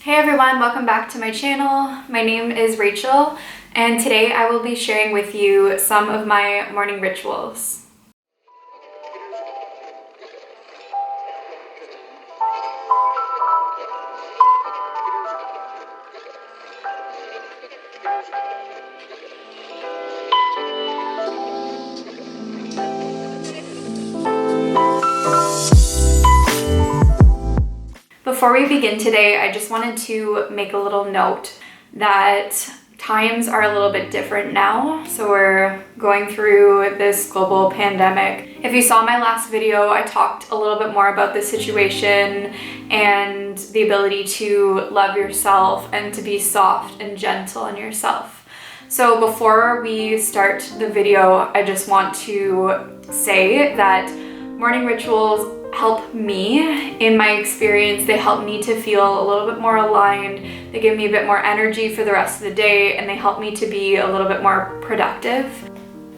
Hey everyone, welcome back to my channel. My name is Rachel, and today I will be sharing with you some of my morning rituals. Before we begin today, I just wanted to make a little note that times are a little bit different now. So we're going through this global pandemic. If you saw my last video, I talked a little bit more about the situation and the ability to love yourself and to be soft and gentle on yourself. So before we start the video, I just want to say that morning rituals help me. In my experience, they help me to feel a little bit more aligned. They give me a bit more energy for the rest of the day, and they help me to be a little bit more productive.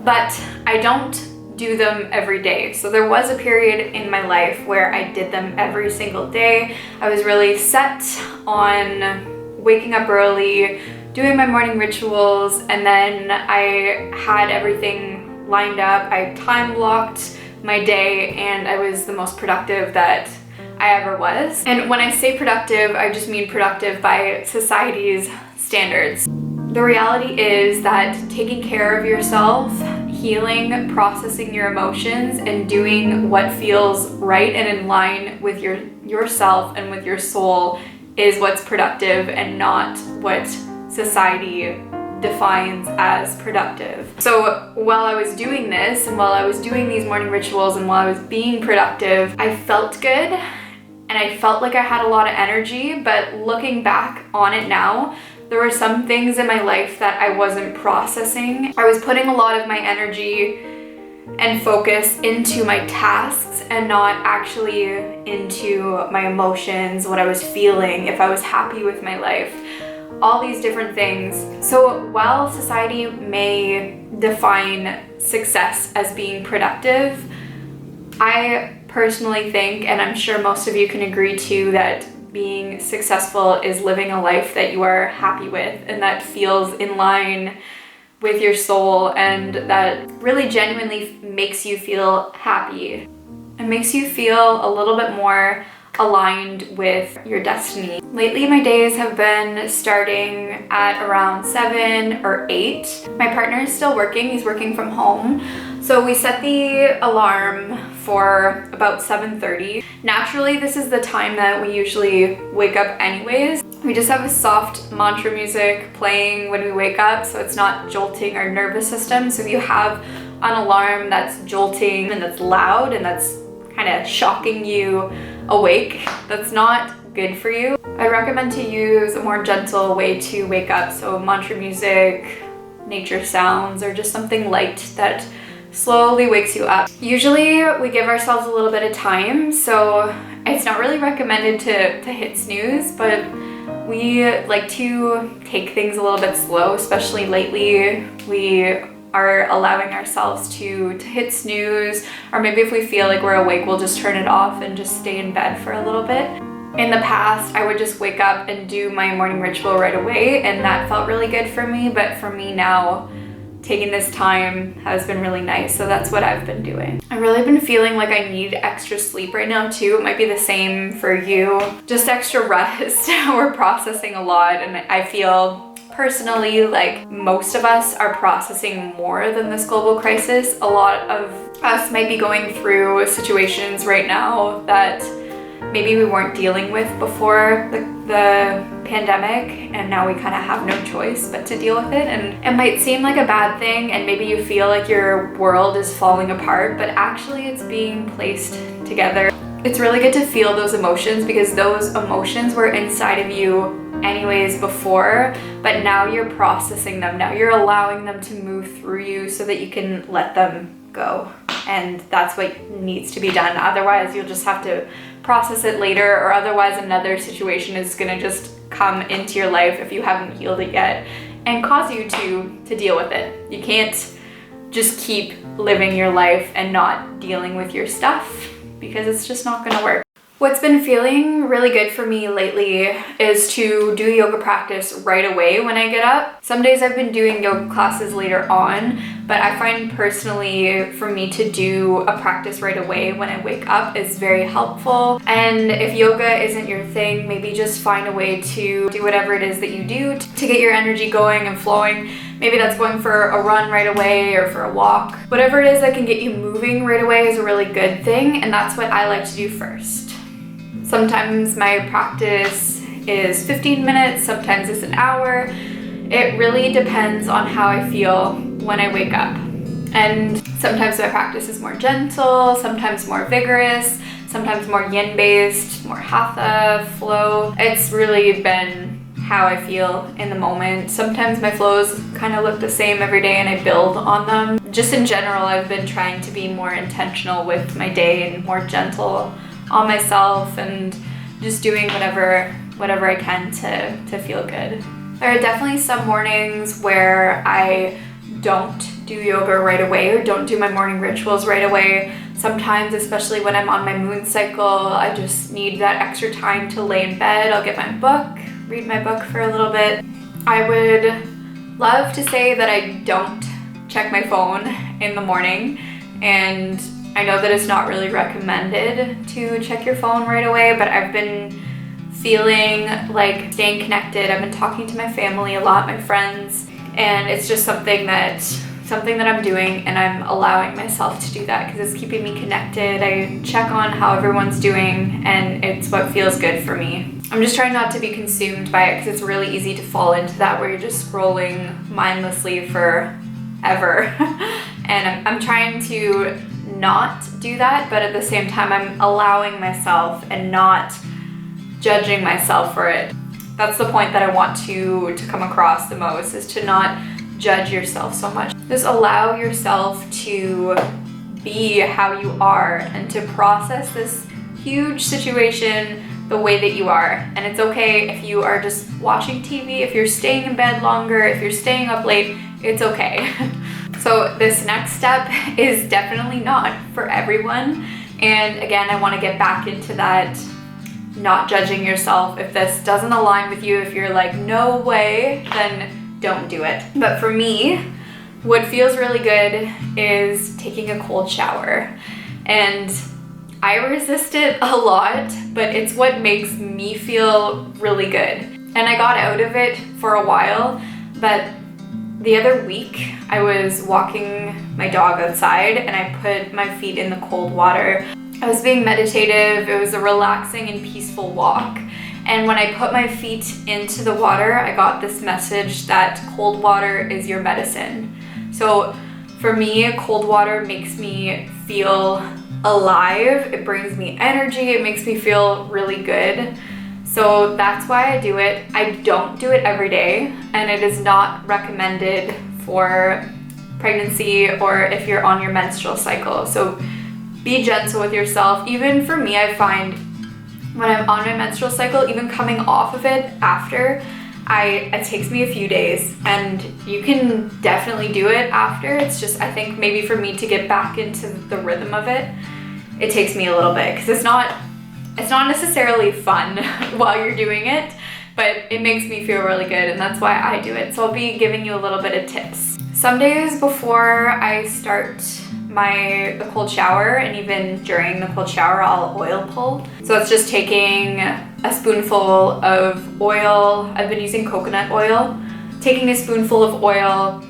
But I don't do them every day. So there was a period in my life where I did them every single day. I was really set on waking up early, doing my morning rituals, and then I had everything lined up. I time blocked my day, and I was the most productive that I ever was. And when I say productive, I just mean productive by society's standards. The reality is that taking care of yourself, healing, processing your emotions, and doing what feels right and in line with yourself and with your soul is what's productive, and not what society defines as productive. So while I was doing this, and while I was doing these morning rituals, and while I was being productive, I felt good and I felt like I had a lot of energy. But looking back on it now, there were some things in my life that I wasn't processing. I was putting a lot of my energy and focus into my tasks and not actually into my emotions, what I was feeling, if I was happy with my life, all these different things. So while society may define success as being productive, I personally think, and I'm sure most of you can agree too, that being successful is living a life that you are happy with and that feels in line with your soul, and that really genuinely makes you feel happy and makes you feel a little bit more aligned with your destiny. Lately, my days have been starting at around 7 or 8. My partner is still working, he's working from home. So we set the alarm for about 7:30. Naturally, this is the time that we usually wake up anyways. We just have a soft mantra music playing when we wake up, so it's not jolting our nervous system. So if you have an alarm that's jolting and that's loud and that's kind of shocking you awake, that's not good for you. I recommend to use a more gentle way to wake up, so mantra music, nature sounds, or just something light that slowly wakes you up. Usually we give ourselves a little bit of time, so it's not really recommended to hit snooze, but we like to take things a little bit slow, especially lately. We are allowing ourselves to hit snooze, or maybe if we feel like we're awake, we'll just turn it off and just stay in bed for a little bit. In the past, I would just wake up and do my morning ritual right away, and that felt really good for me. But for me now, taking this time has been really nice, so that's what I've been doing. I've really been feeling like I need extra sleep right now too. It might be the same for you. Just extra rest. We're processing a lot, and I feel personally like most of us are processing more than this global crisis. A lot of us might be going through situations right now that maybe we weren't dealing with before the pandemic, and now we kind of have no choice but to deal with it. And it might seem like a bad thing, and maybe you feel like your world is falling apart, but actually it's being placed together. It's really good to feel those emotions, because those emotions were inside of you anyways before, but now you're processing them. Now you're allowing them to move through you so that you can let them go. And that's what needs to be done. Otherwise, you'll just have to process it later, or otherwise another situation is gonna just come into your life if you haven't healed it yet and cause you to deal with it. You can't just keep living your life and not dealing with your stuff, because it's just not gonna work. What's been feeling really good for me lately is to do yoga practice right away when I get up. Some days I've been doing yoga classes later on, but I find personally for me to do a practice right away when I wake up is very helpful. And if yoga isn't your thing, maybe just find a way to do whatever it is that you do to get your energy going and flowing. Maybe that's going for a run right away or for a walk. Whatever it is that can get you moving right away is a really good thing, and that's what I like to do first. Sometimes my practice is 15 minutes, sometimes it's an hour. It really depends on how I feel when I wake up. And sometimes my practice is more gentle, sometimes more vigorous, sometimes more yin-based, more hatha, flow. It's really been how I feel in the moment. Sometimes my flows kind of look the same every day and I build on them. Just in general, I've been trying to be more intentional with my day and more gentle on myself and just doing whatever I can to feel good. There are definitely some mornings where I don't do yoga right away or don't do my morning rituals right away. Sometimes, especially when I'm on my moon cycle, I just need that extra time to lay in bed. I'll get my book, read my book for a little bit. I would love to say that I don't check my phone in the morning, and I know that it's not really recommended to check your phone right away, but I've been feeling like staying connected. I've been talking to my family a lot, my friends, and it's just something that I'm doing, and I'm allowing myself to do that because it's keeping me connected. I check on how everyone's doing, and it's what feels good for me. I'm just trying not to be consumed by it because it's really easy to fall into that where you're just scrolling mindlessly forever. And I'm trying to not do that, but at the same time I'm allowing myself and not judging myself for it. That's the point that I want to come across the most, is to not judge yourself so much. Just allow yourself to be how you are and to process this huge situation the way that you are. And it's okay if you are just watching TV, if you're staying in bed longer, if you're staying up late, it's okay. So this next step is definitely not for everyone. And again, I want to get back into that not judging yourself. If this doesn't align with you, if you're like, no way, then don't do it. But for me, what feels really good is taking a cold shower. And I resist it a lot, but it's what makes me feel really good. And I got out of it for a while, but the other week I was walking my dog outside and I put my feet in the cold water. I was being meditative. It was a relaxing and peaceful walk. And when I put my feet into the water, I got this message that cold water is your medicine. So for me, cold water makes me feel alive. It brings me energy. It makes me feel really good. So that's why I do it. I don't do it every day, and it is not recommended for pregnancy or if you're on your menstrual cycle. So be gentle with yourself. Even for me, I find when I'm on my menstrual cycle, even coming off of it after, it takes me a few days, and you can definitely do it after. It's just, I think maybe for me to get back into the rhythm of it, it takes me a little bit because it's not necessarily fun while you're doing it, but it makes me feel really good, and that's why I do it. So I'll be giving you a little bit of tips. Some days before I start the cold shower, and even during the cold shower, I'll oil pull. So it's just taking a spoonful of oil. I've been using coconut oil. Taking a spoonful of oil,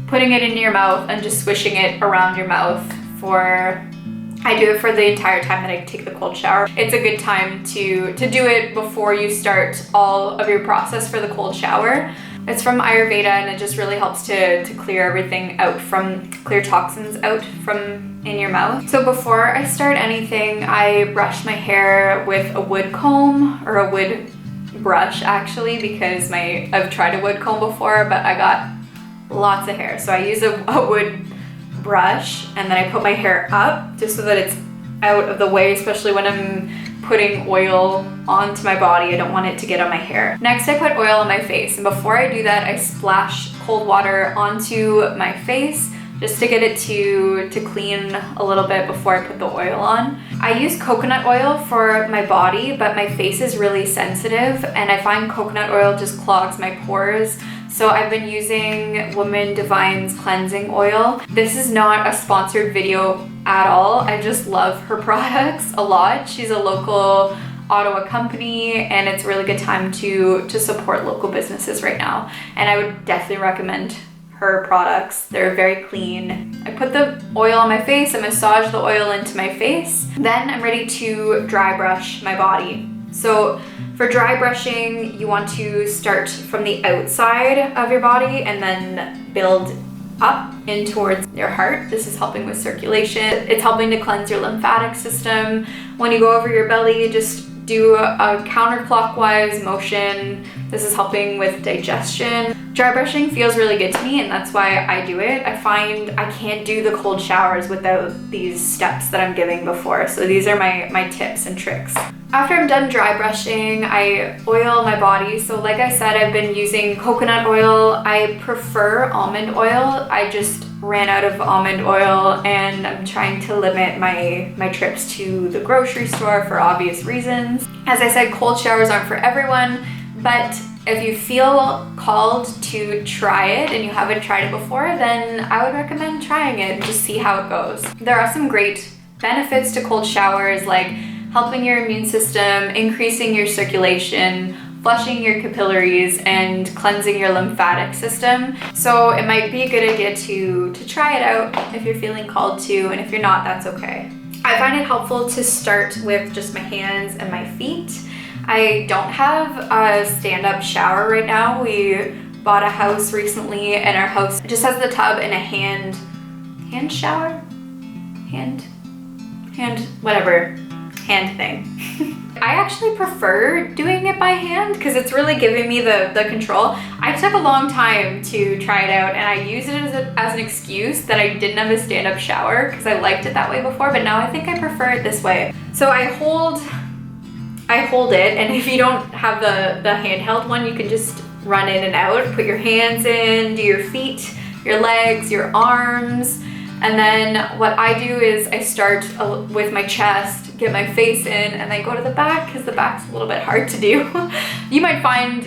putting it into your mouth, and just swishing it around your mouth I do it for the entire time that I take the cold shower. It's a good time to do it before you start all of your process for the cold shower. It's from Ayurveda, and it just really helps to clear everything out, clear toxins out from in your mouth. So before I start anything, I brush my hair with a wood comb or a wood brush actually, because I've tried a wood comb before, but I got lots of hair. So I use a wood brush, and then I put my hair up just so that it's out of the way, especially when I'm putting oil onto my body. I don't want it to get on my hair. Next, I put oil on my face, and before I do that, I splash cold water onto my face, just to get it to clean a little bit before I put the oil on. I use coconut oil for my body, but my face is really sensitive and I find coconut oil just clogs my pores. So I've been using Woman Divine's cleansing oil. This is not a sponsored video at all. I just love her products a lot. She's a local Ottawa company and it's a really good time to support local businesses right now. And I would definitely recommend her products. They're very clean. I put the oil on my face, I massage the oil into my face. Then I'm ready to dry brush my body. So for dry brushing, you want to start from the outside of your body and then build up in towards your heart. This is helping with circulation. It's helping to cleanse your lymphatic system. When you go over your belly, just do a counterclockwise motion. This is helping with digestion. Dry brushing feels really good to me and that's why I do it. I find I can't do the cold showers without these steps that I'm giving before. So these are my tips and tricks. After I'm done dry brushing, I oil my body. So like I said, I've been using coconut oil. I prefer almond oil. I just ran out of almond oil and I'm trying to limit my trips to the grocery store for obvious reasons. As I said, cold showers aren't for everyone, but if you feel called to try it and you haven't tried it before, then I would recommend trying it and just see how it goes. There are some great benefits to cold showers, like helping your immune system, increasing your circulation, flushing your capillaries, and cleansing your lymphatic system. So it might be a good idea to try it out if you're feeling called to, and if you're not, that's okay. I find it helpful to start with just my hands and my feet. I don't have a stand-up shower right now. We bought a house recently and our house just has the tub and a hand shower? Hand thing. I actually prefer doing it by hand because it's really giving me the control. I took a long time to try it out and I used it as an excuse that I didn't have a stand-up shower because I liked it that way before, but now I think I prefer it this way. So I hold it, and if you don't have the handheld one, you can just run in and out, put your hands in, do your feet, your legs, your arms. And then what I do is I start with my chest, get my face in, and then go to the back because the back's a little bit hard to do. You might find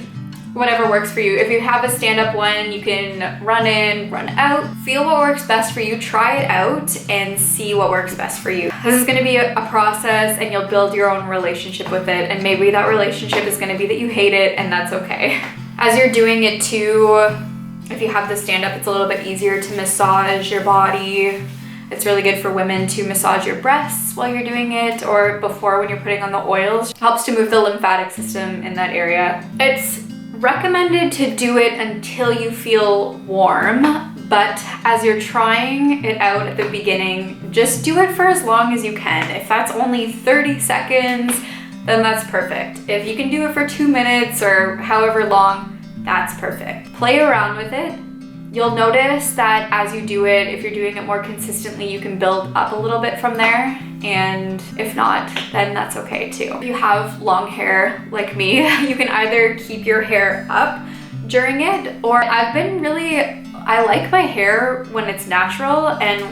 whatever works for you. If you have a stand-up one, you can run in, run out, feel what works best for you, try it out, and see what works best for you. This is gonna be a process and you'll build your own relationship with it, and maybe that relationship is gonna be that you hate it, and that's okay. As you're doing it too, if you have the stand-up, it's a little bit easier to massage your body. It's really good for women to massage your breasts while you're doing it or before when you're putting on the oils. It helps to move the lymphatic system in that area. It's recommended to do it until you feel warm, but as you're trying it out at the beginning, just do it for as long as you can. If that's only 30 seconds, then that's perfect. If you can do it for 2 minutes or however long, that's perfect. Play around with it. You'll notice that as you do it, if you're doing it more consistently, you can build up a little bit from there. And if not, then that's okay too. If you have long hair like me, you can either keep your hair up during it, or I like my hair when it's natural, and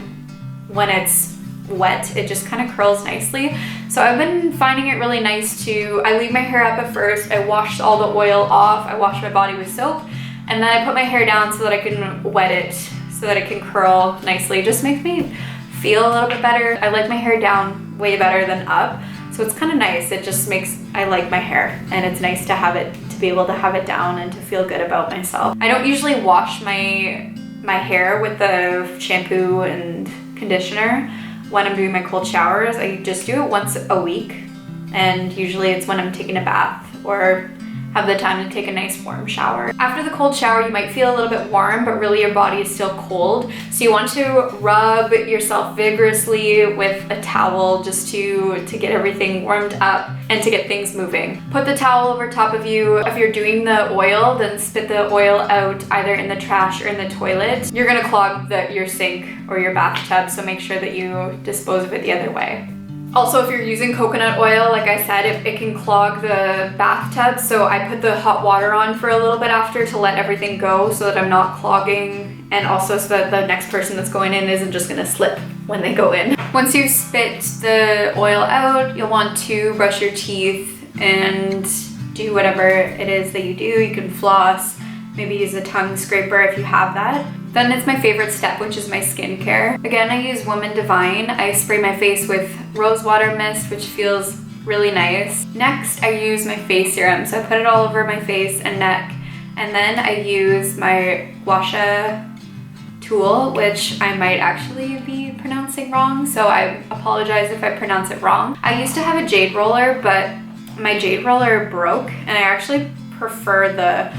when it's wet, it just kind of curls nicely. So I've been finding it really nice I leave my hair up at first, I wash all the oil off, I wash my body with soap, and then I put my hair down so that I can wet it, so that it can curl nicely. It just makes me feel a little bit better. I like my hair down way better than up, so it's kind of nice. It just I like my hair, and it's nice to have it, to be able to have it down and to feel good about myself. I don't usually wash my hair with the shampoo and conditioner when I'm doing my cold showers. I just do it once a week, and usually it's when I'm taking a bath or have the time to take a nice warm shower. After the cold shower, you might feel a little bit warm, but really your body is still cold. So you want to rub yourself vigorously with a towel just to get everything warmed up and to get things moving. Put the towel over top of you. If you're doing the oil, then spit the oil out either in the trash or in the toilet. You're gonna clog your sink or your bathtub, so make sure that you dispose of it the other way. Also, if you're using coconut oil, like I said, it can clog the bathtub, so I put the hot water on for a little bit after to let everything go so that I'm not clogging, and also so that the next person that's going in isn't just gonna slip when they go in. Once you spit the oil out, you'll want to brush your teeth and do whatever it is that you do. You can floss, maybe use a tongue scraper if you have that. Then it's my favorite step, which is my skincare. Again, I use Woman Divine. I spray my face with rose water mist, which feels really nice. Next, I use my face serum. So I put it all over my face and neck. And then I use my gua sha tool, which I might actually be pronouncing wrong. So I apologize if I pronounce it wrong. I used to have a jade roller, but my jade roller broke, and I actually prefer the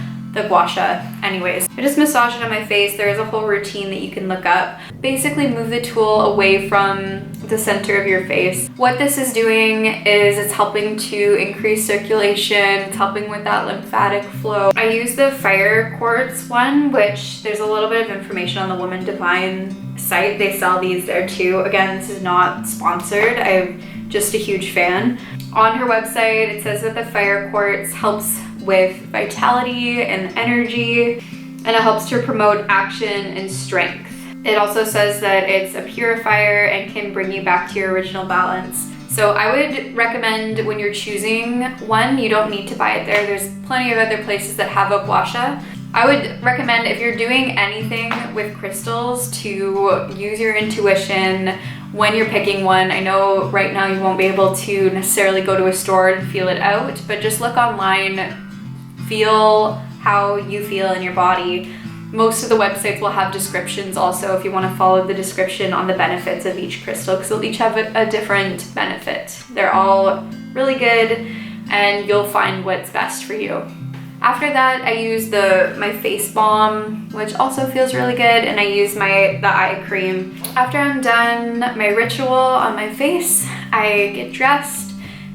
gua sha anyways. I just massage it on my face. There is a whole routine that you can look up. Basically move the tool away from the center of your face. What this is doing is it's helping to increase circulation. It's helping with that lymphatic flow. I use the fire quartz one, which there's a little bit of information on the Woman Divine site. They sell these there too. Again, this is not sponsored. I'm just a huge fan. On her website, it says that the fire quartz helps with vitality and energy, and it helps to promote action and strength. It also says that it's a purifier and can bring you back to your original balance. So I would recommend when you're choosing one, you don't need to buy it there. There's plenty of other places that have a gua sha. I would recommend, if you're doing anything with crystals, to use your intuition when you're picking one. I know right now you won't be able to necessarily go to a store and feel it out, but just look online, feel how you feel in your body. Most of the websites will have descriptions also if you want to follow the description on the benefits of each crystal, because they'll each have a different benefit. They're all really good and you'll find what's best for you. After that, I use my face balm, which also feels really good, and I use the eye cream. After I'm done my ritual on my face, I get dressed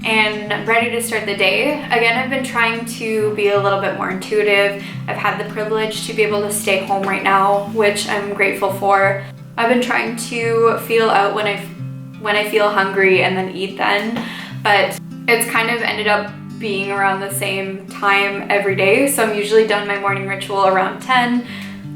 and I'm ready to start the day. Again, I've been trying to be a little bit more intuitive. I've had the privilege to be able to stay home right now, which I'm grateful for. I've been trying to feel out when I feel hungry and then eat then, but it's kind of ended up being around the same time every day. So I'm usually done my morning ritual around 10.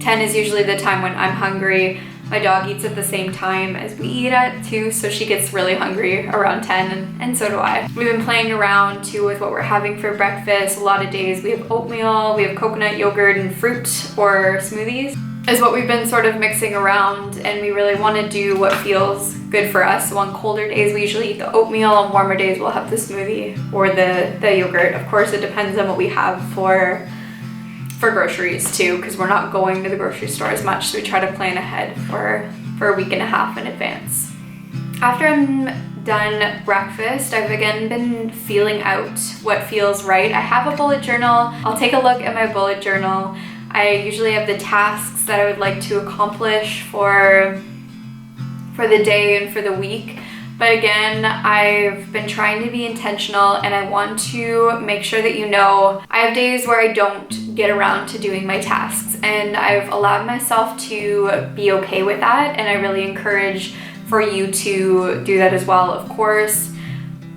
10 is usually the time when I'm hungry. My dog eats at the same time as we eat at too, so she gets really hungry around 10, and so do I. We've been playing around too with what we're having for breakfast. A lot of days we have oatmeal, we have coconut yogurt and fruit or smoothies is what we've been sort of mixing around, and we really want to do what feels good for us. So on colder days we usually eat the oatmeal, on warmer days we'll have the smoothie or the yogurt. Of course it depends on what we have for groceries too, because we're not going to the grocery store as much, so we try to plan ahead for a week and a half in advance. After I'm done breakfast, I've again been feeling out what feels right. I have a bullet journal. I'll take a look at my bullet journal. I usually have the tasks that I would like to accomplish for the day and for the week. But again, I've been trying to be intentional, and I want to make sure that you know I have days where I don't get around to doing my tasks, and I've allowed myself to be okay with that, and I really encourage for you to do that as well. Of course,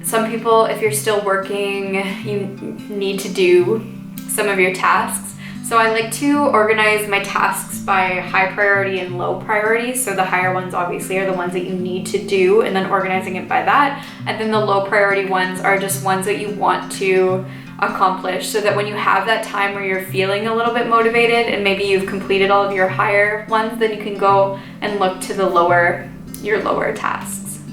some people, if you're still working, you need to do some of your tasks. So I like to organize my tasks by high priority and low priority. So the higher ones obviously are the ones that you need to do, and then organizing it by that. And then the low priority ones are just ones that you want to accomplish, so that when you have that time where you're feeling a little bit motivated and maybe you've completed all of your higher ones, then you can go and look to your lower tasks.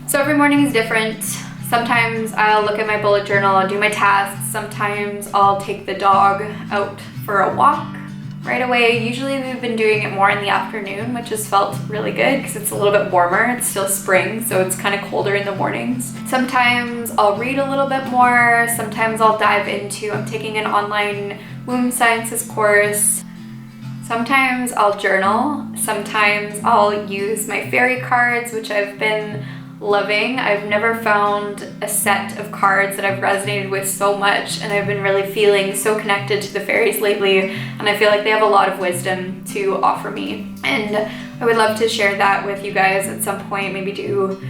So every morning is different. Sometimes I'll look at my bullet journal, I'll do my tasks. Sometimes I'll take the dog out for a walk right away. Usually we've been doing it more in the afternoon, which has felt really good because it's a little bit warmer. It's still spring, so it's kind of colder in the mornings. Sometimes I'll read a little bit more. Sometimes I'll dive into, I'm taking an online womb sciences course. Sometimes I'll journal. Sometimes I'll use my fairy cards, which I've been loving. I've never found a set of cards that I've resonated with so much, and I've been really feeling so connected to the fairies lately, and I feel like they have a lot of wisdom to offer me, and I would love to share that with you guys at some point. Maybe do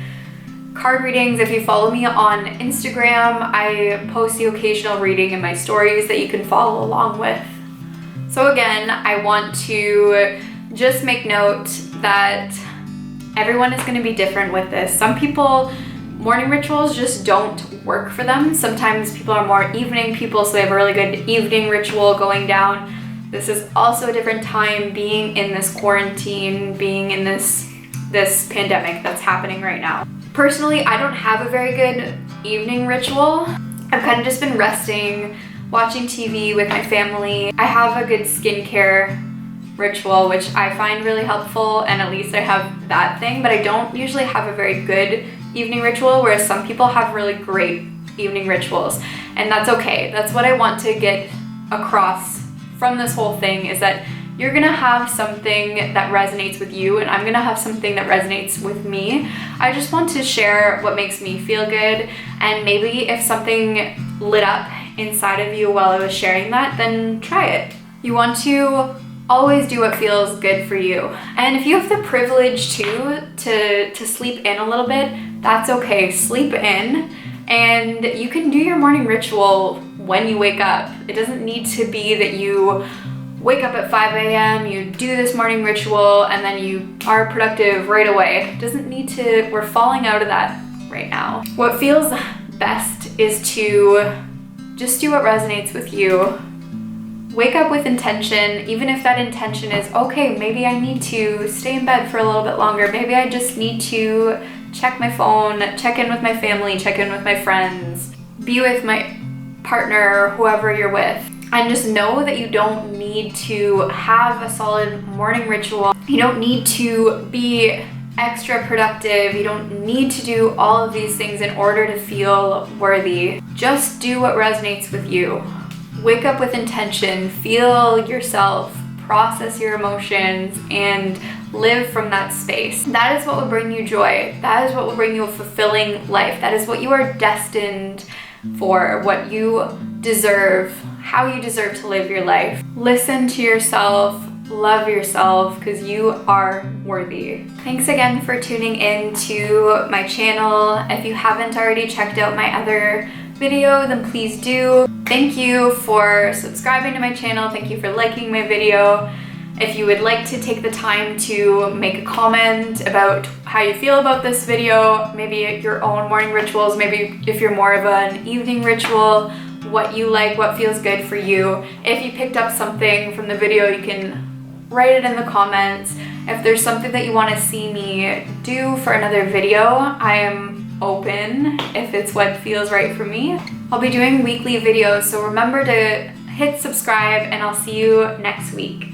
card readings. If you follow me on Instagram, I post the occasional reading in my stories that you can follow along with. So again, I want to just make note that everyone is going to be different with this. Some people, morning rituals just don't work for them. Sometimes people are more evening people, so they have a really good evening ritual going down. This is also a different time being in this quarantine, being in this pandemic that's happening right now. Personally, I don't have a very good evening ritual. I've kind of just been resting, watching TV with my family. I have a good skincare ritual, which I find really helpful, and at least I have that thing, but I don't usually have a very good evening ritual, whereas some people have really great evening rituals, and that's okay. That's what I want to get across from this whole thing, is that you're gonna have something that resonates with you, and I'm gonna have something that resonates with me. I just want to share what makes me feel good, and maybe if something lit up inside of you while I was sharing that, then try it. You want to always do what feels good for you. And if you have the privilege to sleep in a little bit, that's okay. Sleep in, and you can do your morning ritual when you wake up. It doesn't need to be that you wake up at 5 a.m., you do this morning ritual, and then you are productive right away. It doesn't need to, we're falling out of that right now. What feels best is to just do what resonates with you. Wake up with intention, even if that intention is, okay, maybe I need to stay in bed for a little bit longer. Maybe I just need to check my phone, check in with my family, check in with my friends, be with my partner, whoever you're with. And just know that you don't need to have a solid morning ritual. You don't need to be extra productive. You don't need to do all of these things in order to feel worthy. Just do what resonates with you. Wake up with intention, feel yourself, process your emotions, and live from that space. That is what will bring you joy. That is what will bring you a fulfilling life. That is what you are destined for, what you deserve, how you deserve to live your life. Listen to yourself, love yourself, because you are worthy. Thanks again for tuning in to my channel. If you haven't already checked out my other video, then please do. Thank you for subscribing to my channel. Thank you for liking my video. If you would like to take the time to make a comment about how you feel about this video, maybe your own morning rituals, maybe if you're more of an evening ritual, what you like, what feels good for you. If you picked up something from the video, you can write it in the comments. If there's something that you want to see me do for another video, I am open if it's what feels right for me. I'll be doing weekly videos, so remember to hit subscribe, and I'll see you next week.